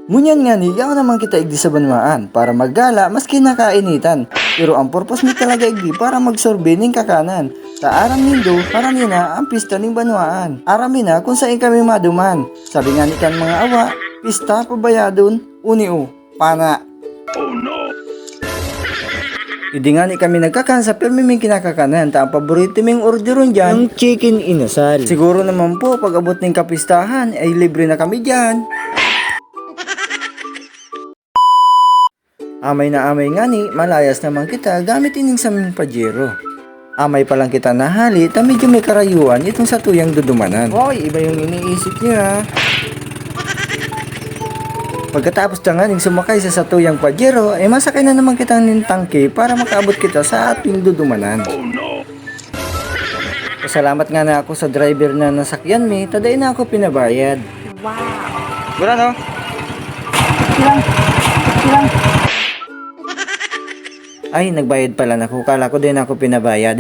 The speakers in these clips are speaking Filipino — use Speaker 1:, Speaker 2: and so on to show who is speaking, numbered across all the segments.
Speaker 1: Ngunyan nga ni, yaw naman kita igdi sa banwaan para maggala mas kinakainitan. Pero ang purpose mi talaga igdi para magsorbe ning kakanan. Sa aram nindo, marami na ang pista ning banwaan. Arami na kung saan kami maduman. Sabi nga ni kan mga awa, pista pabayadon, uni pana. Hindi nga ni kami nagkakansa pero may kinakakanan. Ta ang paborito ming orderon dyan, ang chicken inasal. Siguro naman po pag abot ng kapistahan ay libre na kami dyan. Amay na amay nga ni, malayas naman kita gamit ining saming pajero. Amay pa lang kita nahali, ta medyo may karayuan itong sa tuyang dudumanan. Hoy, iba yung iniisip niya. Pagkatapos na nga ning sumakay sa tuyang pajero, ay masakay na naman kita ng tangke para makaabot kita sa ating dudumanan. Pasalamat nga na ako sa driver na nasakyan mi, taday na ako pinabayad.
Speaker 2: Wow.
Speaker 1: Wala no?
Speaker 2: Ilang.
Speaker 1: Ay, nagbayad pala na ako. Kala ko din ako pinabayad.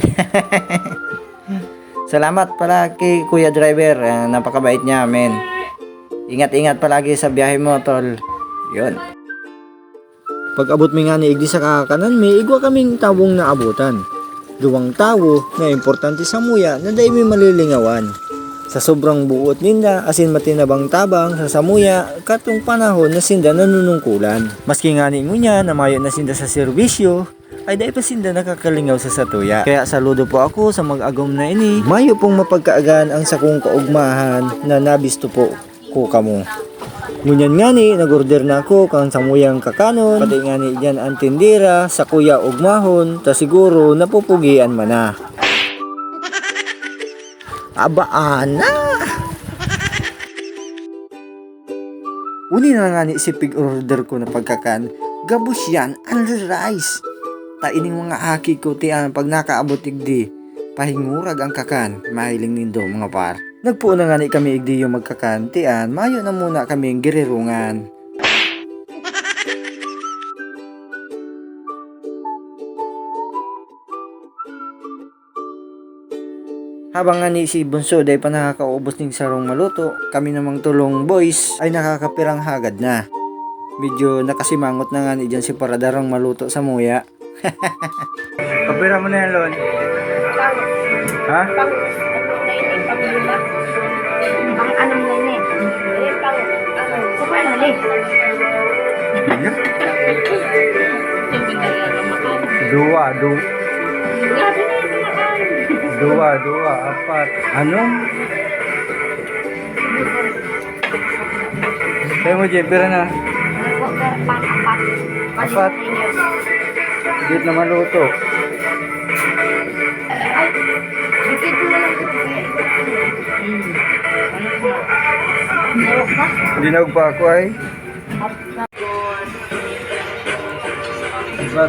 Speaker 1: Salamat pala kay Kuya Driver. Napakabait niya, men. Ingat-ingat palagi sa biyahe mo, tol. Yun. Pag abot mi nga ni igdi sa kakakanan mi, igwa kaming tawong naabutan. Duwang tawo na importante sa muya na day mi malilingawan. Sa sobrang buot ninda, asin matinabang tabang sa samuya, katong panahon na sinda nanunungkulan. Maski nga ni ngunya na mayo na sinda sa serbisyo, ay dahil pa sinda nakakalingaw sa satuya. Kaya saludo po ako sa mag-agom na ini. Mayo pong mapagkaagan ang sakong kaugmahan na nabisto po ko kamo. Ngunyan nga ni, nag-order na ako kang samuyang kakanon. Pati nga ni dyan ang tindira sa kuya ugmahon, ta siguro napupugian man na. Abaan na! Uni na nga ni si pig order ko na pagkakan, gabos yan, ang rice. Ta ining mga aki ko tiyan pag nakaabot igdi, pahingurag ang kakan, mahiling nindo mga par. Nagpuo na nga ni kami igdi yung magkakan, tiyan, mayo na muna kaming girirungan. Habang nga ni si Bunso day pa nakakaubos ng sarong maluto, kami namang tulong boys ay nakakapirang hagad na. Medyo nakasimangot na nga ni dyan si Paradarang maluto sa muya. Kapira mo na yan, Lon. Ha?
Speaker 2: Ang anong nene? Kapag nali.
Speaker 1: Dua.
Speaker 2: Grabe na yung makaan.
Speaker 1: Dua, apat. Anong? Kaya mo, Jay, pira na. Apat. Dito na maluto.
Speaker 2: Ay, bigyan ko na lang ito.
Speaker 1: Dinawag pa ako ay. Diba?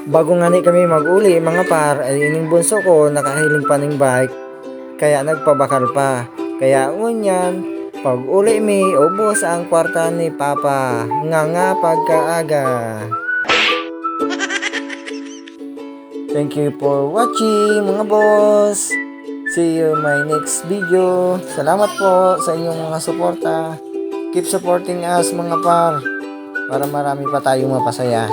Speaker 1: Bago nga ni kami mag-uli mga par, ay ining bunso ko nakahiling pa ng bike, kaya nagpabakal pa. Kaya ngunyan, pag uli mi, ubos ang kwarta ni Papa, nga pagkaaga. Thank you for watching mga boss. See you in my next video. Salamat po sa inyong mga suporta. Keep supporting us mga par, para marami pa tayong mapasaya.